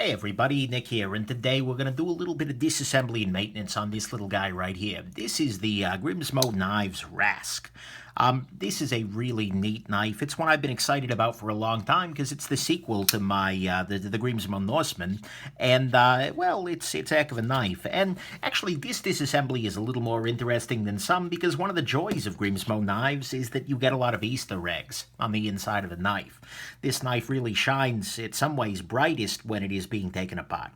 Hey everybody, Nick here, and today we're going to do a little bit of disassembly and maintenance on this little guy right here. This is the Grimsmo Knives Rask. This is a really neat knife. It's one I've been excited about for a long time because it's the sequel to my the Grimsmo Norseman, and well, it's a heck of a knife. And actually, this disassembly is a little more interesting than some because one of the joys of Grimsmo knives is that you get a lot of Easter eggs on the inside of the knife. This knife really shines, in some ways, brightest when it is being taken apart.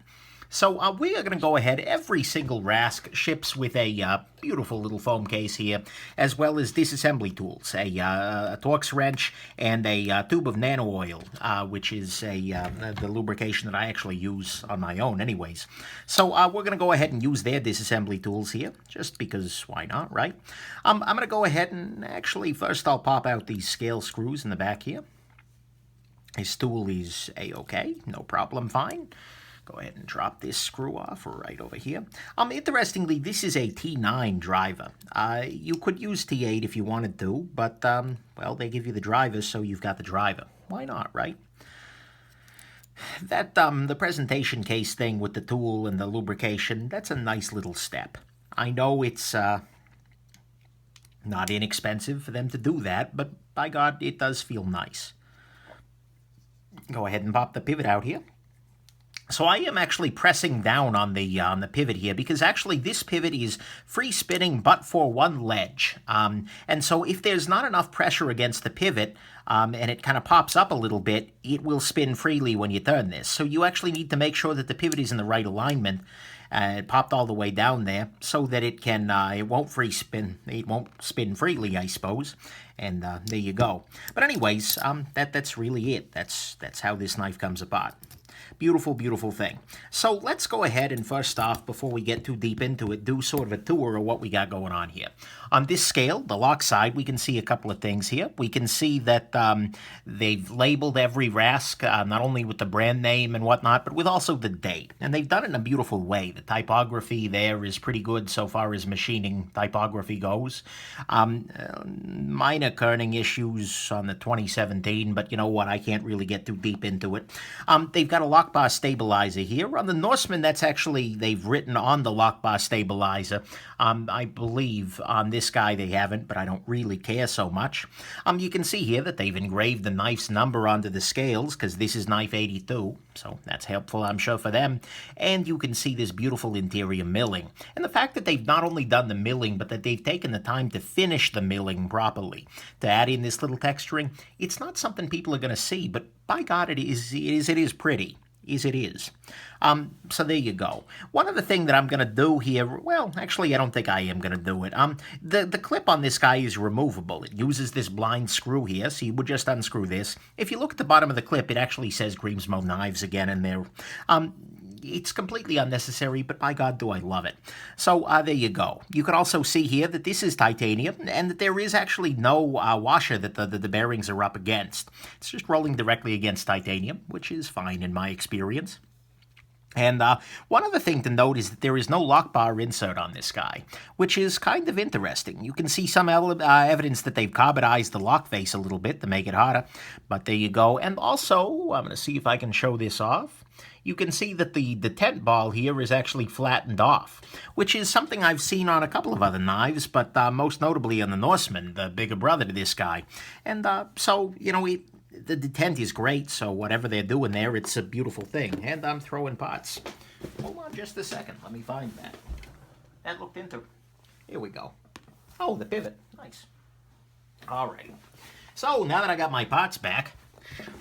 So we are going to go ahead. Every single Rask ships with a beautiful little foam case here, as well as disassembly tools, a Torx wrench, and a tube of nano oil, which is the lubrication that I actually use on my own anyways. So we're going to go ahead and use their disassembly tools here, just because why not, right? I'm going to go ahead and actually first I'll pop out these scale screws in the back here. His tool is a-okay, no problem, fine. Go ahead and drop this screw off right over here. Interestingly, this is a T9 driver. You could use T8 if you wanted to, but, well, they give you the driver, so you've got the driver. Why not, right? That, the presentation case thing with the tool and the lubrication, that's a nice little step. I know it's, not inexpensive for them to do that, but by God, it does feel nice. Go ahead and pop the pivot out here. So I am actually pressing down on the pivot here because actually this pivot is free spinning but for one ledge. And so if there's not enough pressure against the pivot and it kind of pops up a little bit, it will spin freely when you turn this. So you actually need to make sure that the pivot is in the right alignment. It popped all the way down there so that it can, it won't spin freely, I suppose. And there you go. But anyways, that's really it. That's how this knife comes apart. Beautiful, beautiful thing. So let's go ahead and first off, before we get too deep into it, do sort of a tour of what we got going on here. On this scale, the lock side, we can see a couple of things here. We can see that they've labeled every Rask, not only with the brand name and whatnot, but with also the date. And they've done it in a beautiful way. The typography there is pretty good so far as machining typography goes. Minor kerning issues on the 2017, but you know what, I can't really get too deep into it. They've got a lock bar stabilizer here. On the Norseman, that's actually, they've written on the lock bar stabilizer. I believe on this guy they haven't, but I don't really care so much. You can see here that they've engraved the knife's number onto the scales, because this is knife 82, so that's helpful, I'm sure, for them. And you can see this beautiful interior milling. And the fact that they've not only done the milling, but that they've taken the time to finish the milling properly, to add in this little texturing, it's not something people are going to see, but by God, it is pretty. It is. So there you go. One other thing that I'm going to do here, well, actually, I don't think I am going to do it. The clip on this guy is removable. It uses this blind screw here, so you would just unscrew this. If you look at the bottom of the clip, it actually says Grimsmo Knives again in there. It's completely unnecessary, but by God, do I love it. So there you go. You can also see here that this is titanium and that there is actually no washer that the bearings are up against. It's just rolling directly against titanium, which is fine in my experience. And one other thing to note is that there is no lock bar insert on this guy, which is kind of interesting. You can see some evidence that they've carbonized the lock face a little bit to make it harder, but there you go. And also, I'm going to see if I can show this off. You can see that the tent ball here is actually flattened off, which is something I've seen on a couple of other knives, but most notably on the Norseman, the bigger brother to this guy. And so, you know, the tent is great, so whatever they're doing there, it's a beautiful thing. And I'm throwing pots. Hold on just a second. Let me find that. That looked into... Here we go. Oh, the pivot. Nice. All right. So now that I got my pots back,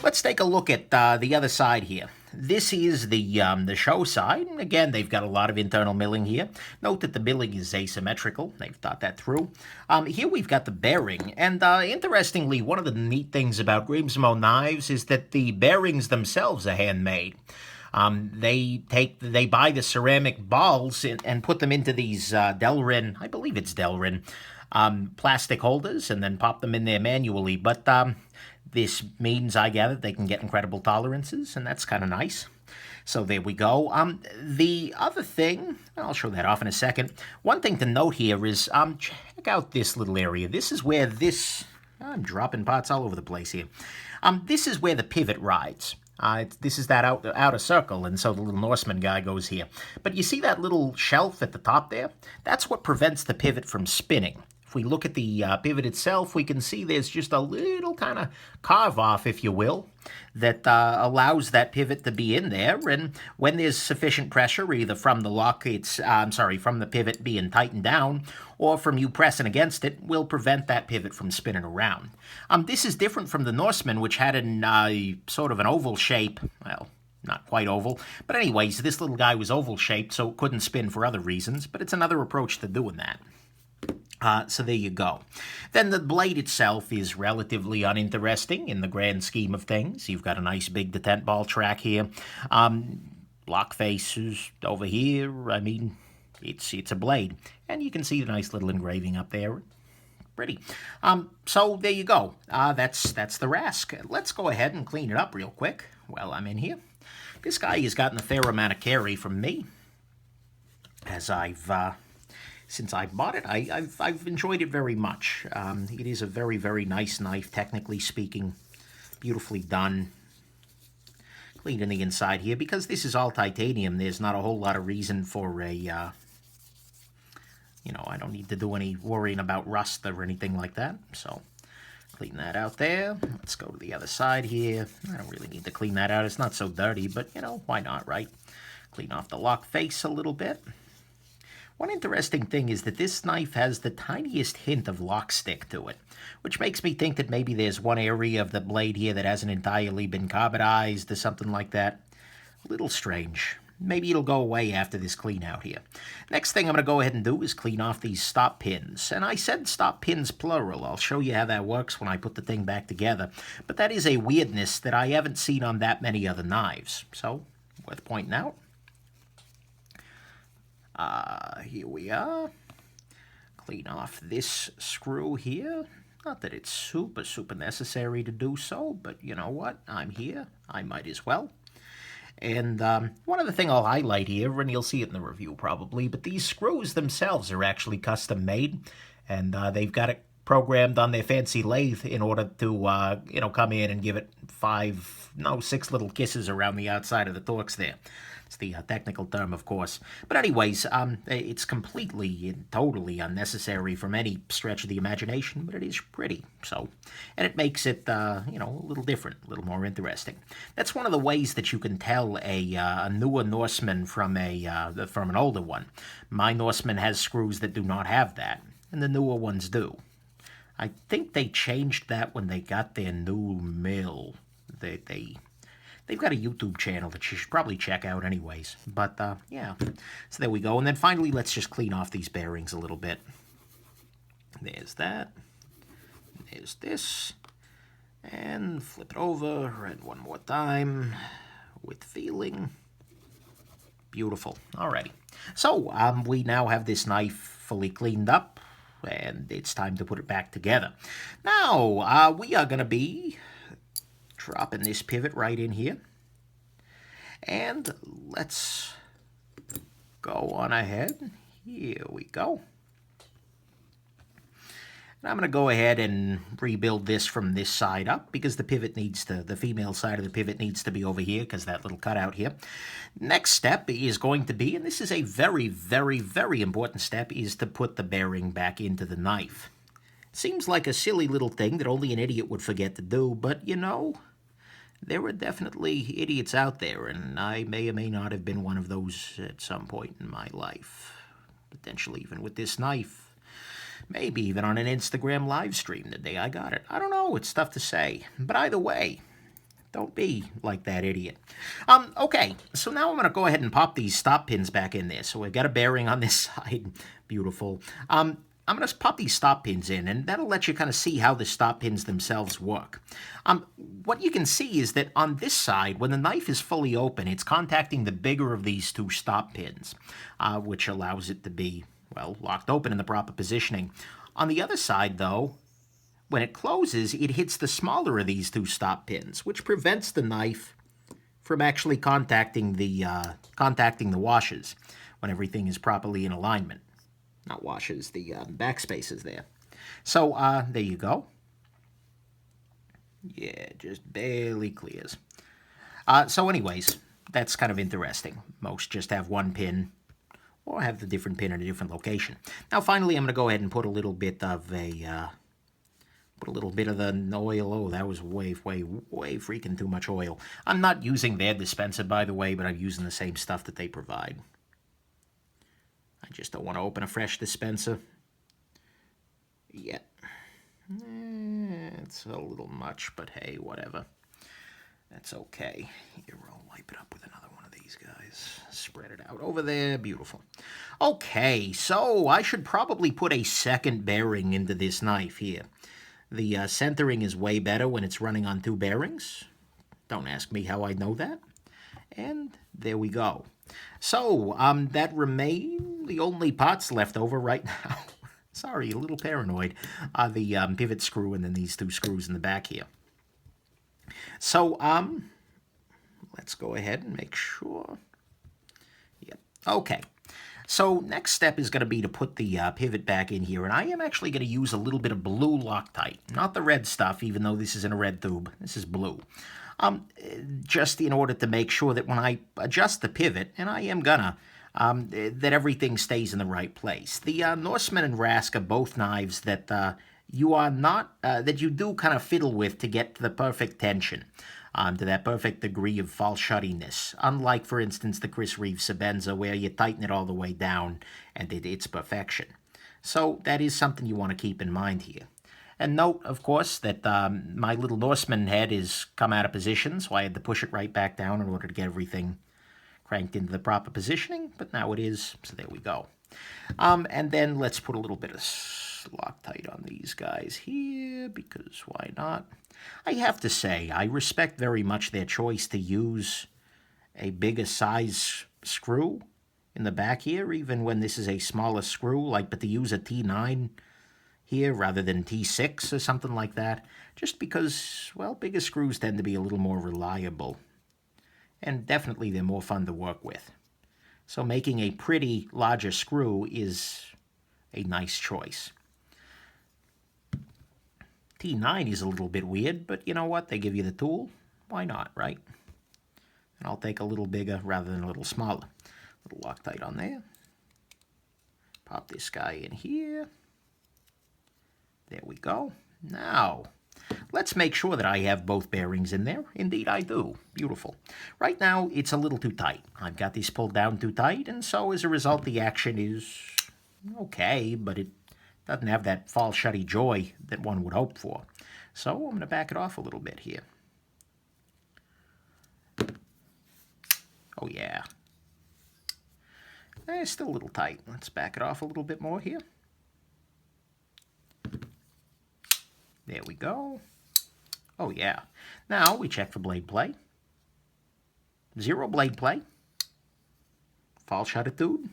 let's take a look at the other side here. This is the show side. Again, they've got a lot of internal milling here. Note that the milling is asymmetrical. They've thought that through. Here we've got the bearing. And interestingly, one of the neat things about Grimsmo knives is that the bearings themselves are handmade. They buy the ceramic balls and put them into these Delrin, I believe it's Delrin, plastic holders, and then pop them in there manually. But this means, I gather, they can get incredible tolerances, and that's kind of nice. So there we go. The other thing, I'll show that off in a second. One thing to note here is, check out this little area. This is where this, I'm dropping pots all over the place here. This is where the pivot rides. This is that outer circle, and so the little Norseman guy goes here. But you see that little shelf at the top there? That's what prevents the pivot from spinning. If we look at the pivot itself, we can see there's just a little kind of carve off, if you will, that allows that pivot to be in there. And when there's sufficient pressure, either from the from the pivot being tightened down, or from you pressing against it, will prevent that pivot from spinning around. This is different from the Norseman, which had sort of an oval shape. Well, not quite oval. But anyways, this little guy was oval-shaped, so it couldn't spin for other reasons. But it's another approach to doing that. So there you go. Then the blade itself is relatively uninteresting in the grand scheme of things. You've got a nice big detent ball track here. Block faces over here. I mean, it's a blade. And you can see the nice little engraving up there. Pretty. So there you go. That's the Rask. Let's go ahead and clean it up real quick while I'm in here. This guy has gotten a fair amount of carry from me, as since I bought it. I've enjoyed it very much. It is a very, very nice knife, technically speaking. Beautifully done. Cleaning the inside here. Because this is all titanium, there's not a whole lot of reason for a... I don't need to do any worrying about rust or anything like that. So, clean that out there. Let's go to the other side here. I don't really need to clean that out. It's not so dirty, but, why not, right? Clean off the lock face a little bit. One interesting thing is that this knife has the tiniest hint of lock stick to it, which makes me think that maybe there's one area of the blade here that hasn't entirely been carbonized or something like that. A little strange. Maybe it'll go away after this clean out here. Next thing I'm going to go ahead and do is clean off these stop pins. And I said stop pins plural. I'll show you how that works when I put the thing back together. But that is a weirdness that I haven't seen on that many other knives. So, worth pointing out. Here we are. Clean off this screw here. Not that it's super, super necessary to do so, but you know what? I'm here. I might as well. And one other thing I'll highlight here, and you'll see it in the review probably, but these screws themselves are actually custom made, and they've got it programmed on their fancy lathe in order to, come in and give it 6 little kisses around the outside of the Torx there. It's the technical term, of course. But anyways, it's completely and totally unnecessary from any stretch of the imagination, but it is pretty. So, and it makes it, a little different, a little more interesting. That's one of the ways that you can tell a newer Norseman from an older one. My Norseman has screws that do not have that, and the newer ones do. I think they changed that when they got their new mill. They've got a YouTube channel that you should probably check out anyways. But, yeah. So there we go. And then finally, let's just clean off these bearings a little bit. There's that. There's this. And flip it over. And one more time. With feeling. Beautiful. Alrighty. So, we now have this knife fully cleaned up. And it's time to put it back together. Now, we are going to be dropping this pivot right in here. And let's go on ahead. Here we go. And I'm going to go ahead and rebuild this from this side up because the pivot needs to, the female side of the pivot needs to be over here because that little cutout here. Next step is going to be, and this is a very, very, very important step, is to put the bearing back into the knife. Seems like a silly little thing that only an idiot would forget to do, but there are definitely idiots out there, and I may or may not have been one of those at some point in my life. Potentially even with this knife. Maybe even on an Instagram live stream the day I got it. I don't know, it's tough to say. But either way, don't be like that idiot. Okay, so now I'm going to go ahead and pop these stop pins back in there. So we've got a bearing on this side. Beautiful. I'm going to pop these stop pins in, and that'll let you kind of see how the stop pins themselves work. What you can see is that on this side, when the knife is fully open, it's contacting the bigger of these two stop pins, which allows it to be, well, locked open in the proper positioning. On the other side, though, when it closes, it hits the smaller of these two stop pins, which prevents the knife from actually contacting the washes when everything is properly in alignment. Not washes, the backspaces there. So, there you go. Yeah, just barely clears. So anyways, that's kind of interesting. Most just have one pin, or have the different pin in a different location. Now finally I'm going to go ahead and put a little bit of the oil. Oh, that was way freaking too much oil. I'm not using their dispenser, by the way, but I'm using the same stuff that they provide. I just don't want to open a fresh dispenser yet. It's a little much, but hey, whatever. That's okay. Here, I'll wipe it up with another one of these guys. Spread it out over there. Beautiful. Okay, so I should probably put a second bearing into this knife here. The centering is way better when it's running on 2 bearings. Don't ask me how I know that. And there we go. So, that remain the only parts left over right now. Sorry, a little paranoid. The pivot screw and then these 2 screws in the back here. So, let's go ahead and make sure. Yep. Okay. So next step is going to be to put the pivot back in here, and I am actually going to use a little bit of blue Loctite. Not the red stuff, even though this is in a red tube. This is blue. Just in order to make sure that when I adjust the pivot, and I am gonna, that everything stays in the right place. The Norseman and Rask are both knives that you are not, that you do kind of fiddle with to get to the perfect tension. To that perfect degree of false shuttiness. Unlike, for instance, the Chris Reeve Sebenza, where you tighten it all the way down and it's perfection. So that is something you want to keep in mind here. And note, of course, that my little Norseman head is come out of position, so I had to push it right back down in order to get everything cranked into the proper positioning, but now it is, so there we go. And then let's put a little bit of Loctite on these guys here, because why not? I have to say, I respect very much their choice to use a bigger size screw in the back here, even when this is a smaller screw, but to use a T9 here rather than T6 or something like that, just because, well, bigger screws tend to be a little more reliable, and definitely they're more fun to work with. So making a pretty larger screw is a nice choice. T9 is a little bit weird, but you know what? They give you the tool. Why not, right? And I'll take a little bigger rather than a little smaller. A little Loctite on there. Pop this guy in here. There we go. Now, let's make sure that I have both bearings in there. Indeed, I do. Beautiful. Right now, it's a little too tight. I've got these pulled down too tight, and so as a result, the action is okay, but it doesn't have that false shutty joy that one would hope for. So I'm going to back it off a little bit here. Oh yeah. It's still a little tight. Let's back it off a little bit more here. There we go. Oh yeah. Now we check for blade play. 0 blade play. False shutitude.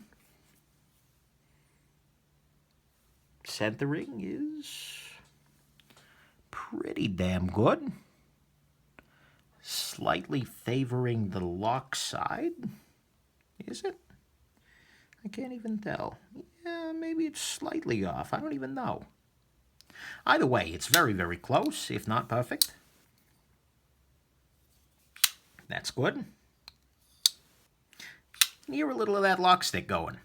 Centering is pretty damn good. Slightly favoring the lock side. Is it? I can't even tell. Yeah, maybe it's slightly off. I don't even know. Either way, it's very, very close, if not perfect. That's good. Hear a little of that lock stick going.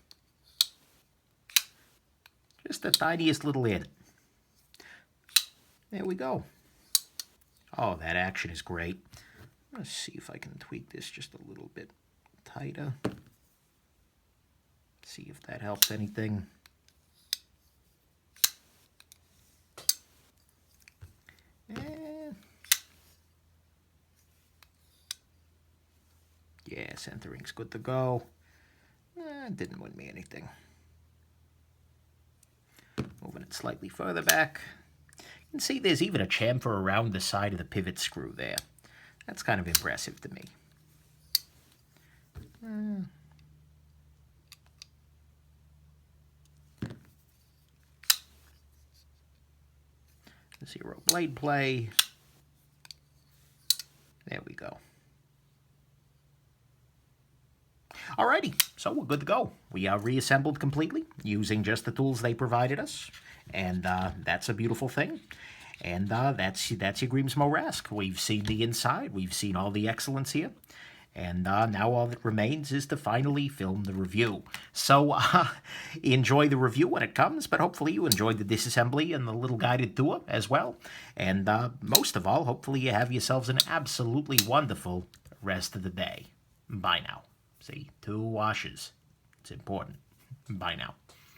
Just the tiniest little hit. There we go. Oh, that action is great. Let's see if I can tweak this just a little bit tighter. See if that helps anything. Yeah, centering's good to go. Didn't win me anything. Moving it slightly further back. You can see there's even a chamfer around the side of the pivot screw there. That's kind of impressive to me. 0 blade play. There we go. Alrighty, so we're good to go. We are reassembled completely using just the tools they provided us, and that's a beautiful thing. And that's your Grimsmo Rask. We've seen the inside. We've seen all the excellence here. And now all that remains is to finally film the review. So enjoy the review when it comes, but hopefully you enjoyed the disassembly and the little guided tour as well. And most of all, hopefully you have yourselves an absolutely wonderful rest of the day. Bye now. See, 2 washes. It's important. Bye now.